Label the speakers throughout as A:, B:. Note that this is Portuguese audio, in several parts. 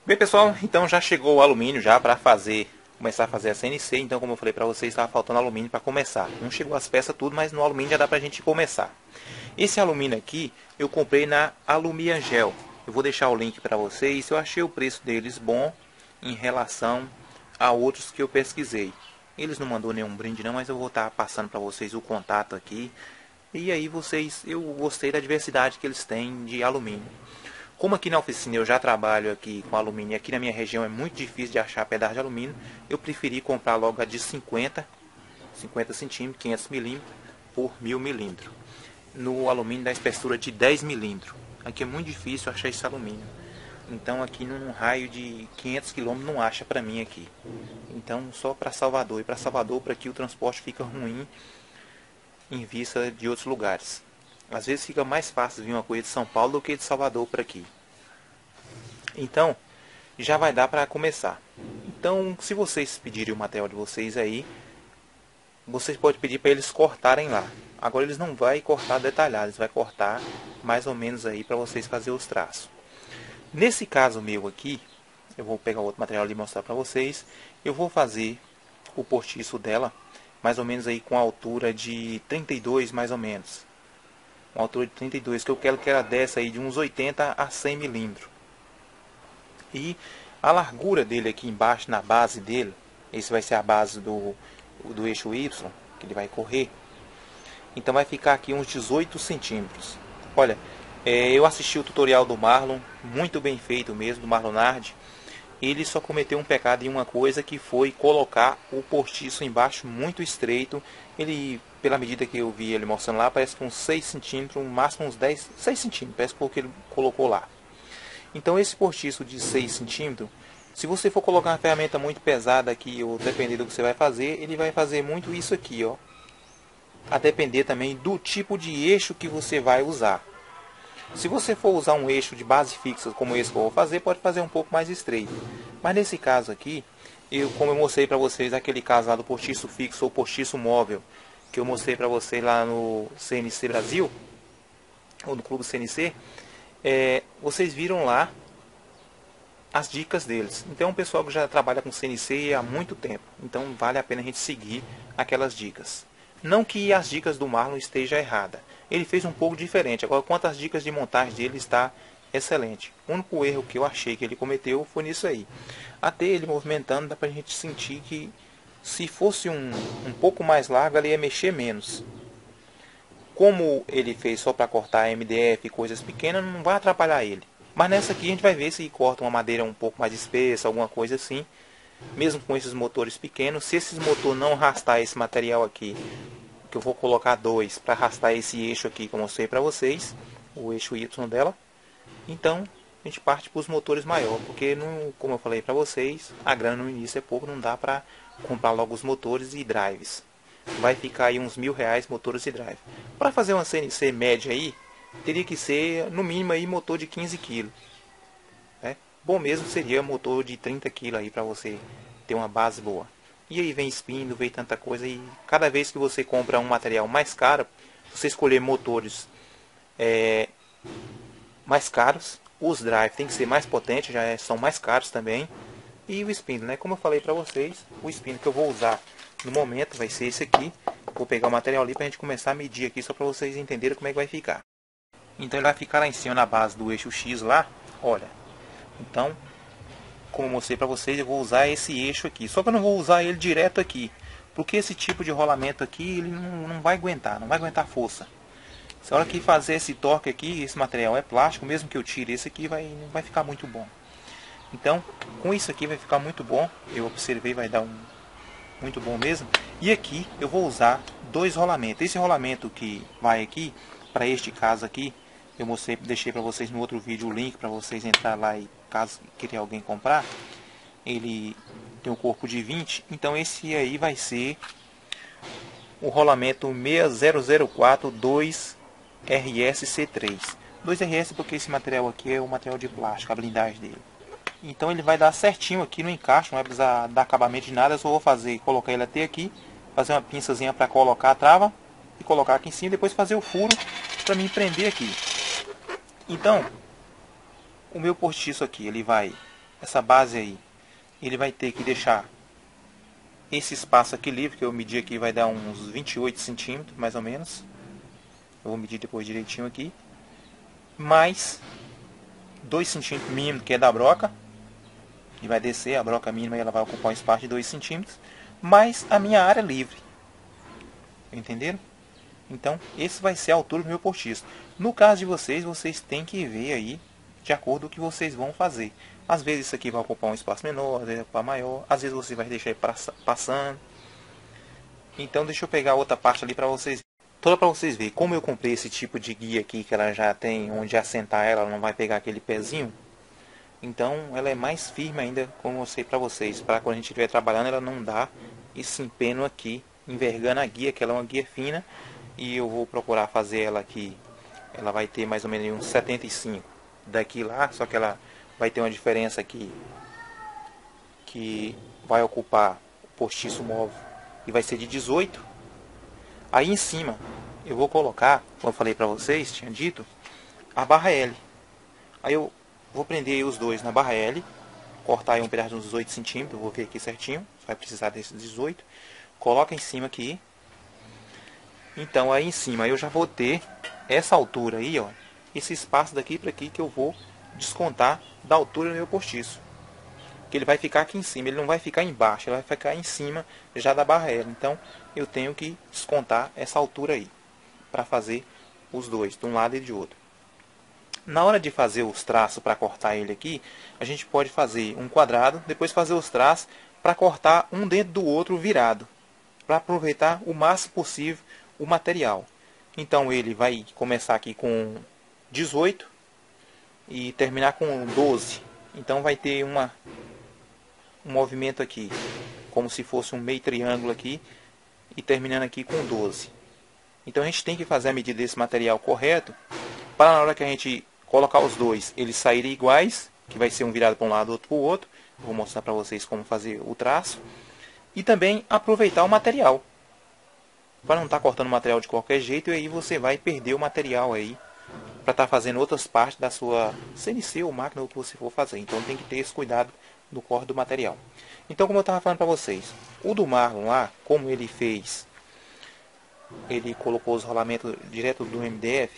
A: Bem, pessoal, então já chegou o alumínio já para começar a fazer a CNC. Então, como eu falei para vocês, estava faltando alumínio para começar. Não chegou as peças tudo, mas no alumínio já dá para a gente começar. Esse alumínio aqui eu comprei na Alumiangel. Eu vou deixar o link para vocês. Eu achei o preço deles bom em relação a outros que eu pesquisei. Eles não mandou nenhum brinde não, mas eu vou estar passando para vocês o contato aqui. E aí eu gostei da diversidade que eles têm de alumínio. Como aqui na oficina eu já trabalho aqui com alumínio e aqui na minha região é muito difícil de achar pedaço de alumínio, eu preferi comprar logo a de 50 centímetros, 500 milímetros por 1000 milímetros. No alumínio da espessura de 10 milímetros. Aqui é muito difícil achar esse alumínio. Então aqui num raio de 500 quilômetros não acha para mim aqui. Então só para Salvador. E para Salvador, para aqui o transporte fica ruim em vista de outros lugares. Às vezes fica mais fácil vir uma coisa de São Paulo do que de Salvador para aqui. Então, já vai dar para começar. Então, se vocês pedirem o material de vocês aí, vocês podem pedir para eles cortarem lá. Agora eles não vão cortar detalhado, eles vão cortar mais ou menos aí para vocês fazerem os traços. Nesse caso meu aqui, eu vou pegar outro material ali e mostrar para vocês. Eu vou fazer o postiço dela, mais ou menos aí com a altura de 32 mais ou menos. Uma altura de 32, que eu quero que ela desça aí de uns 80 a 100 milímetros. E a largura dele aqui embaixo, na base dele, esse vai ser a base do eixo Y, que ele vai correr. Então vai ficar aqui uns 18 centímetros. Olha, eu assisti o tutorial do Marlon, muito bem feito mesmo, do Marlon Nardi. Ele só cometeu um pecado em uma coisa, que foi colocar o postiço embaixo muito estreito. Ele, pela medida que eu vi ele mostrando lá, parece que uns 6 centímetros, no máximo uns 10, 6 centímetros, parece que ele colocou lá. Então esse postiço de 6 centímetros, se você for colocar uma ferramenta muito pesada aqui, ou depender do que você vai fazer, ele vai fazer muito isso aqui, ó. A depender também do tipo de eixo que você vai usar. Se você for usar um eixo de base fixa, como esse que eu vou fazer, pode fazer um pouco mais estreito. Mas nesse caso aqui, como eu mostrei para vocês aquele caso lá do postiço fixo ou postiço móvel, que eu mostrei para vocês lá no CNC Brasil, ou no Clube CNC, vocês viram lá as dicas deles. Então é um pessoal que já trabalha com CNC há muito tempo. Então vale a pena a gente seguir aquelas dicas. Não que as dicas do Marlon estejam erradas. Ele fez um pouco diferente. Agora, quanto às dicas de montagem dele, está excelente. O único erro que eu achei que ele cometeu foi nisso aí. Até ele movimentando, dá pra gente sentir que se fosse um pouco mais largo, ele ia mexer menos. Como ele fez só para cortar MDF e coisas pequenas, não vai atrapalhar ele. Mas nessa aqui a gente vai ver se corta uma madeira um pouco mais espessa, alguma coisa assim. Mesmo com esses motores pequenos, se esses motores não arrastar esse material aqui, que eu vou colocar dois para arrastar esse eixo aqui que eu mostrei para vocês, o eixo Y dela, então a gente parte para os motores maiores, porque não, como eu falei para vocês, a grana no início é pouco, não dá para comprar logo os motores e drives. Vai ficar aí uns R$1000 motores e drive. Para fazer uma CNC média aí, teria que ser no mínimo aí motor de 15 kg. Bom mesmo seria motor de 30 kg aí para você ter uma base boa. E aí vem espinho, vem tanta coisa, e cada vez que você compra um material mais caro, você escolher motores mais caros, os drive tem que ser mais potentes, já são mais caros também. E o espinho, né? Como eu falei para vocês, o espinho que eu vou usar no momento vai ser esse aqui. Vou pegar o material ali para a gente começar a medir aqui, só para vocês entenderem como é que vai ficar. Então ele vai ficar lá em cima na base do eixo X lá, olha. Então, como eu mostrei para vocês, eu vou usar esse eixo aqui. Só que eu não vou usar ele direto aqui, porque esse tipo de rolamento aqui, ele não vai aguentar, não vai aguentar força. Se a hora que fazer esse torque aqui, esse material é plástico, mesmo que eu tire esse aqui, não vai ficar muito bom. Então, com isso aqui vai ficar muito bom. Eu observei, vai dar muito bom mesmo. E aqui eu vou usar dois rolamentos. Esse rolamento que vai aqui, para este caso aqui, eu mostrei, deixei para vocês no outro vídeo o link para vocês entrar lá e caso queira alguém comprar. Ele tem um corpo de 20, então esse aí vai ser o rolamento 6004 2RSC3. 2RS porque esse material aqui é o material de plástico, a blindagem dele. Então ele vai dar certinho aqui no encaixe, não vai precisar dar acabamento de nada. Eu só vou colocar ele até aqui, fazer uma pinçazinha para colocar a trava e colocar aqui em cima, depois fazer o furo para me prender aqui. Então, o meu postiço aqui, ele vai essa base aí, ele vai ter que deixar esse espaço aqui livre, que eu medi aqui, vai dar uns 28 centímetros, mais ou menos. Eu vou medir depois direitinho aqui. Mais 2 centímetros mínimo, que é da broca. E vai descer, a broca mínima, e ela vai ocupar um espaço de 2 centímetros. Mais a minha área livre. Entenderam? Então, esse vai ser a altura do meu postiço. No caso de vocês, vocês têm que ver aí, de acordo com o que vocês vão fazer. Às vezes isso aqui vai ocupar um espaço menor, às vezes vai ocupar maior. Às vezes você vai deixar ele passando. Então, deixa eu pegar outra parte ali para vocês. Toda para vocês verem. Como eu comprei esse tipo de guia aqui, que ela já tem onde assentar ela não vai pegar aquele pezinho. Então, ela é mais firme ainda, como eu mostrei para vocês. Para quando a gente estiver trabalhando, ela não dá esse empeno aqui, envergando a guia, que ela é uma guia fina. E eu vou procurar fazer ela aqui. Ela vai ter mais ou menos uns 75 daqui lá, só que ela vai ter uma diferença aqui que vai ocupar o postiço móvel e vai ser de 18. Aí em cima eu vou colocar, como eu falei para vocês, tinha dito, a barra L. Aí eu vou prender aí os dois na barra L, cortar aí um pedaço de uns 18 centímetros, vou ver aqui certinho, vai precisar desses 18. Coloca em cima aqui. Então aí em cima eu já vou ter essa altura aí, ó, esse espaço daqui para aqui que eu vou descontar da altura do meu postiço. Que ele vai ficar aqui em cima, ele não vai ficar embaixo, ele vai ficar em cima já da barra L. Então eu tenho que descontar essa altura aí para fazer os dois, de um lado e de outro. Na hora de fazer os traços para cortar ele aqui, a gente pode fazer um quadrado, depois fazer os traços para cortar um dentro do outro virado, para aproveitar o máximo possível o material. Então ele vai começar aqui com 18 e terminar com 12. Então vai ter um movimento aqui, como se fosse um meio triângulo aqui, e terminando aqui com 12. Então a gente tem que fazer a medida desse material correto, para na hora que a gente colocar os dois, eles saírem iguais, que vai ser um virado para um lado, outro para o outro. Vou mostrar para vocês como fazer o traço. E também aproveitar o material, para não estar cortando o material de qualquer jeito, e aí você vai perder o material aí para estar fazendo outras partes da sua CNC ou máquina, ou o que você for fazer. Então tem que ter esse cuidado no corte do material. Então, como eu estava falando para vocês, o do Marlon lá, como ele fez, ele colocou os rolamentos direto do MDF,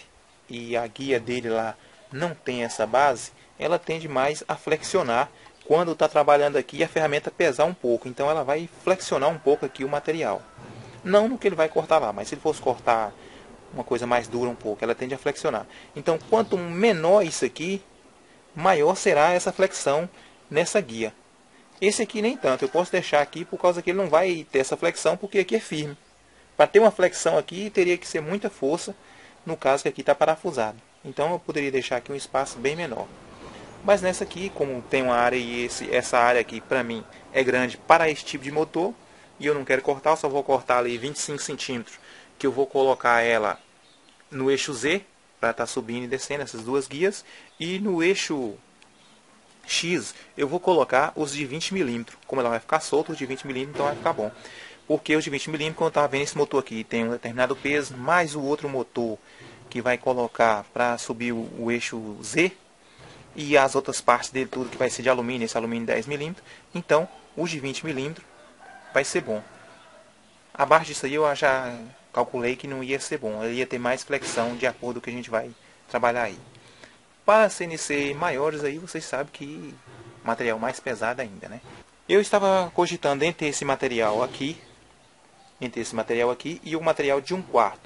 A: e a guia dele lá não tem essa base, ela tende mais a flexionar quando está trabalhando aqui e a ferramenta pesar um pouco. Então ela vai flexionar um pouco aqui o material. Não no que ele vai cortar lá, mas se ele fosse cortar uma coisa mais dura um pouco, ela tende a flexionar. Então, quanto menor isso aqui, maior será essa flexão nessa guia. Esse aqui nem tanto, eu posso deixar aqui por causa que ele não vai ter essa flexão, porque aqui é firme. Para ter uma flexão aqui, teria que ser muita força, no caso que aqui está parafusado. Então, eu poderia deixar aqui um espaço bem menor. Mas nessa aqui, como tem uma área e essa área aqui, para mim, é grande para esse tipo de motor, e eu não quero cortar, eu só vou cortar ali 25 centímetros, que eu vou colocar ela no eixo Z, para estar subindo e descendo essas duas guias, e no eixo X eu vou colocar os de 20 milímetros. Como ela vai ficar solta, os de 20 milímetros, então vai ficar bom. Porque os de 20 milímetros, quando eu estava vendo esse motor aqui, tem um determinado peso, mais o outro motor que vai colocar para subir o eixo Z, e as outras partes dele tudo que vai ser de alumínio, esse alumínio 10 milímetros, então os de 20 milímetros vai ser bom. Abaixo disso aí eu já calculei que não ia ser bom, ele ia ter mais flexão de acordo com o que a gente vai trabalhar aí. Para CNC maiores aí, vocês sabem que material mais pesado ainda, né? Eu estava cogitando entre esse material aqui e o material de 1/4.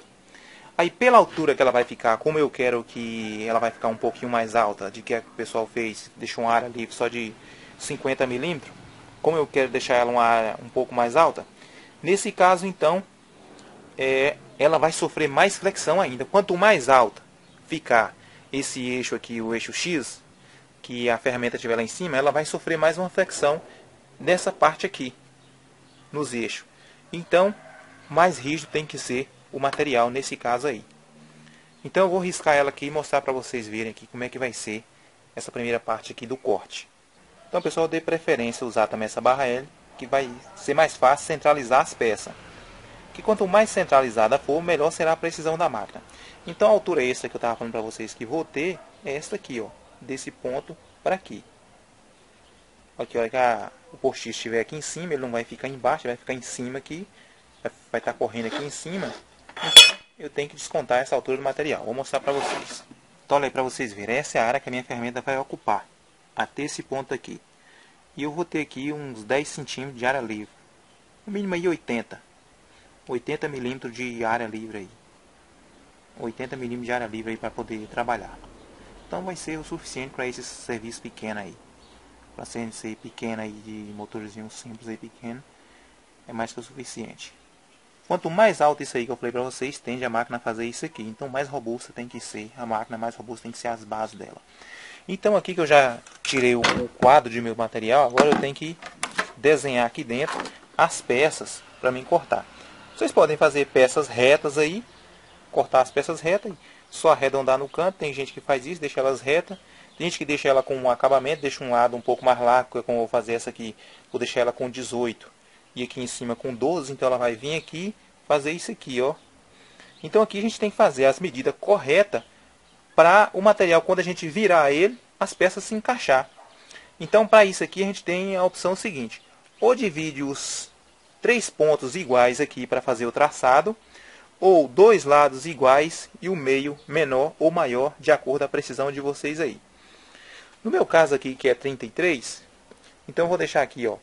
A: Aí pela altura que ela vai ficar, como eu quero que ela vai ficar um pouquinho mais alta, de que o pessoal fez, deixou uma área livre só de 50 milímetros, como eu quero deixar ela uma área um pouco mais alta, nesse caso então, ela vai sofrer mais flexão ainda. Quanto mais alta ficar esse eixo aqui, o eixo X, que a ferramenta estiver lá em cima, ela vai sofrer mais uma flexão nessa parte aqui, nos eixos. Então, mais rígido tem que ser o material nesse caso aí. Então eu vou riscar ela aqui e mostrar para vocês verem aqui como é que vai ser essa primeira parte aqui do corte. Então pessoal, dê preferência a usar também essa barra L, que vai ser mais fácil centralizar as peças. Que quanto mais centralizada for, melhor será a precisão da máquina. Então a altura extra que eu estava falando para vocês que vou ter é esta aqui, ó, desse ponto para aqui. Aqui, olha que o postiço estiver aqui em cima, ele não vai ficar embaixo, ele vai ficar em cima aqui. Vai estar correndo aqui em cima. Então, eu tenho que descontar essa altura do material. Vou mostrar para vocês. Então, olha aí para vocês verem. Essa é a área que a minha ferramenta vai ocupar. Até esse ponto aqui. E eu vou ter aqui uns 10 centímetros de área livre. No mínimo aí 80 milímetros de área livre aí. 80 milímetros de área livre aí para poder trabalhar. Então vai ser o suficiente para esse serviço pequeno aí. Para CNC pequena aí, de motorzinho simples aí pequeno, é mais que o suficiente. Quanto mais alto isso aí que eu falei para vocês, tende a máquina a fazer isso aqui. Então mais robusta tem que ser a máquina, mais robusta tem que ser as bases dela. Então aqui que eu já tirei o quadro de meu material, agora eu tenho que desenhar aqui dentro as peças para mim cortar. Vocês podem fazer peças retas aí, cortar as peças retas, só arredondar no canto. Tem gente que faz isso, deixa elas retas. Tem gente que deixa ela com um acabamento, deixa um lado um pouco mais largo, como eu vou fazer essa aqui. Vou deixar ela com 18 e aqui em cima com 12, então ela vai vir aqui fazer isso aqui, ó. Então aqui a gente tem que fazer as medidas corretas para o material, quando a gente virar ele, as peças se encaixar. Então para isso aqui a gente tem a opção seguinte: ou divide os 3 pontos iguais aqui para fazer o traçado, ou 2 lados iguais e o meio menor ou maior, de acordo com a precisão de vocês aí. No meu caso aqui, que é 33, então eu vou deixar aqui, ó,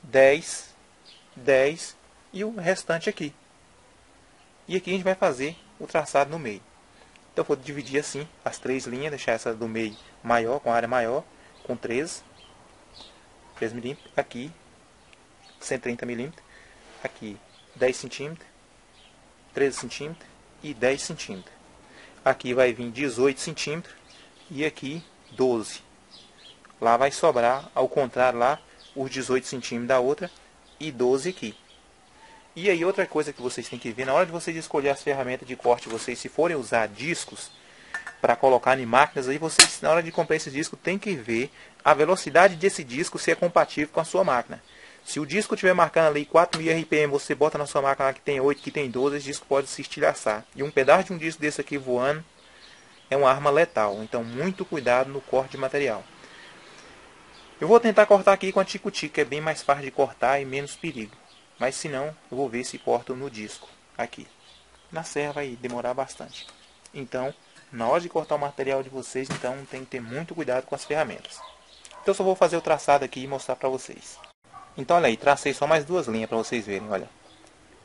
A: 10, 10 e o restante aqui. E aqui a gente vai fazer o traçado no meio. Então eu vou dividir assim as 3 linhas, deixar essa do meio maior, com área maior, com 13 milímetros, aqui 130 milímetros, aqui 10 centímetros, 13 centímetros e 10 centímetros. Aqui vai vir 18 centímetros e aqui 12. Lá vai sobrar, ao contrário lá, os 18 centímetros da outra e 12 aqui. E aí outra coisa que vocês têm que ver, na hora de vocês escolher as ferramentas de corte, vocês se forem usar discos para colocar em máquinas, aí vocês na hora de comprar esse disco tem que ver a velocidade desse disco se é compatível com a sua máquina. Se o disco estiver marcando ali 4.000 RPM, você bota na sua máquina que tem 8, que tem 12, esse disco pode se estilhaçar. E um pedaço de um disco desse aqui voando é uma arma letal. Então muito cuidado no corte de material. Eu vou tentar cortar aqui com a tico-tico, que é bem mais fácil de cortar e menos perigo. Mas se não, eu vou ver se corto no disco, aqui. Na serra vai demorar bastante. Então, na hora de cortar o material de vocês, então tem que ter muito cuidado com as ferramentas. Então eu só vou fazer o traçado aqui e mostrar para vocês. Então olha aí, tracei só mais 2 linhas para vocês verem, olha.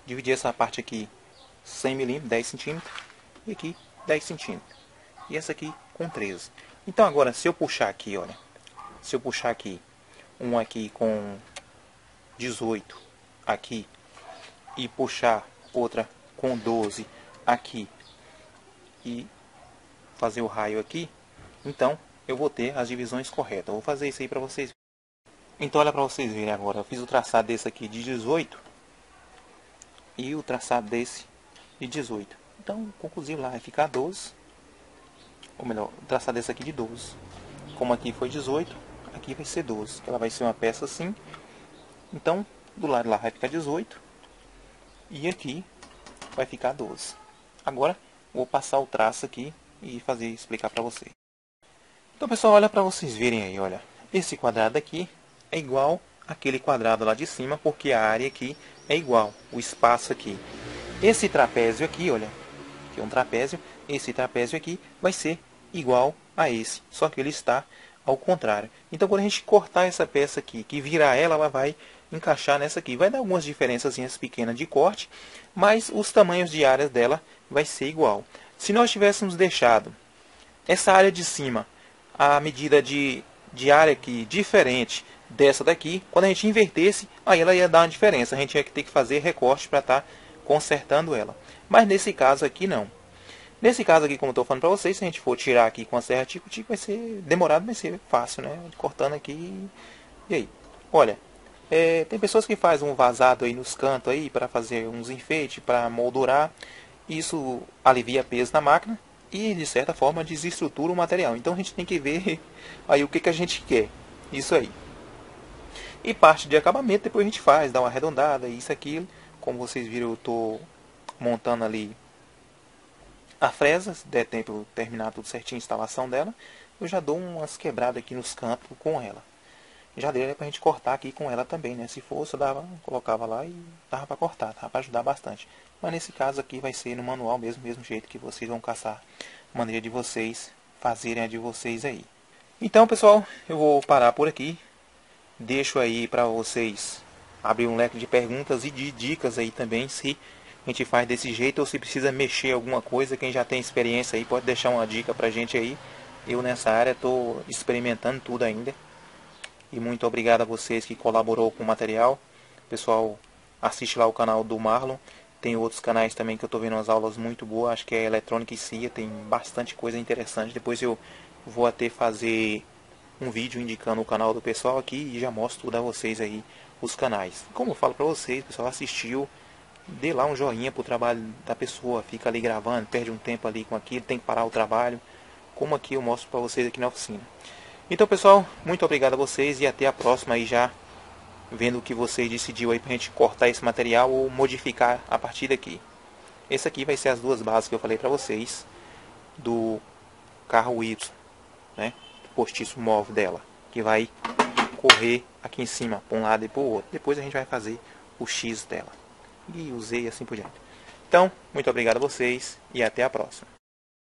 A: Dividi essa parte aqui 100 milímetros, 10 centímetros, e aqui 10 centímetros. E essa aqui com 13. Então agora, se eu puxar aqui, olha. Se eu puxar aqui, um aqui com 18 aqui, e puxar outra com 12 aqui, e fazer o raio aqui, então eu vou ter as divisões corretas. Eu vou fazer isso aí para vocês. Então olha para vocês verem agora, eu fiz o traçado desse aqui de 18 e o traçado desse de 18. Então, conclusivo lá, vai ficar 12, ou melhor, o traçado desse aqui de 12. Como aqui foi 18, aqui vai ser 12, que ela vai ser uma peça assim. Então, do lado lá vai ficar 18 e aqui vai ficar 12. Agora, vou passar o traço aqui e explicar para vocês. Então, pessoal, olha para vocês verem aí, olha. Esse quadrado aqui é igual àquele quadrado lá de cima, porque a área aqui é igual, o espaço aqui. Esse trapézio aqui, olha, que é um trapézio, esse trapézio aqui vai ser igual a esse, só que ele está ao contrário. Então, quando a gente cortar essa peça aqui, que virar ela vai encaixar nessa aqui. Vai dar algumas diferenças pequenas de corte, mas os tamanhos de áreas dela vai ser igual. Se nós tivéssemos deixado essa área de cima, a medida de área aqui diferente dessa daqui, quando a gente invertesse, aí ela ia dar uma diferença. A gente ia ter que fazer recorte para estar consertando ela. Mas nesse caso aqui não. Nesse caso aqui, como eu estou falando para vocês, se a gente for tirar aqui com a serra tico-tico, vai ser demorado, vai ser fácil, né? Cortando aqui. E aí? Olha, tem pessoas que fazem um vazado aí nos cantos aí para fazer uns enfeites, para moldurar. Isso alivia peso na máquina e, de certa forma, desestrutura o material. Então a gente tem que ver aí o que a gente quer. Isso aí. E parte de acabamento depois a gente faz, dá uma arredondada, isso, aquilo. Como vocês viram, eu estou montando ali a fresa. Se der tempo de terminar tudo certinho a instalação dela, eu já dou umas quebradas aqui nos cantos com ela. já daria pra gente cortar aqui com ela também, né? Se fosse, eu dava, colocava lá e dava pra cortar, dava pra ajudar bastante. Mas nesse caso aqui vai ser no manual mesmo jeito que vocês vão caçar, maneira de vocês fazerem a de vocês aí. Então, pessoal, eu vou parar por aqui. Deixo aí pra vocês abrir um leque de perguntas e de dicas aí também, se a gente faz desse jeito ou se precisa mexer alguma coisa. Quem já tem experiência aí pode deixar uma dica pra gente aí. Eu nessa área estou experimentando tudo ainda. E muito obrigado a vocês que colaborou com o material. Pessoal, assiste lá o canal do Marlon. Tem outros canais também que eu estou vendo umas aulas muito boas. Acho que é Eletrônica e CIA. Tem bastante coisa interessante. Depois eu vou até fazer um vídeo indicando o canal do pessoal aqui e já mostro tudo a vocês aí, os canais. Como eu falo para vocês, pessoal, assistiu, dê lá um joinha pro trabalho da pessoa, fica ali gravando, perde um tempo ali com aquilo, tem que parar o trabalho, como aqui eu mostro para vocês aqui na oficina. Então, pessoal, muito obrigado a vocês e até a próxima aí, já vendo o que vocês decidiu aí pra gente cortar esse material ou modificar a partir daqui. Esse aqui vai ser as duas bases que eu falei para vocês do carro Y, né? Postiço móvel dela, que vai correr aqui em cima para um lado e para o outro. Depois a gente vai fazer o X dela e o Z e assim por diante. Então, muito obrigado a vocês e até a próxima.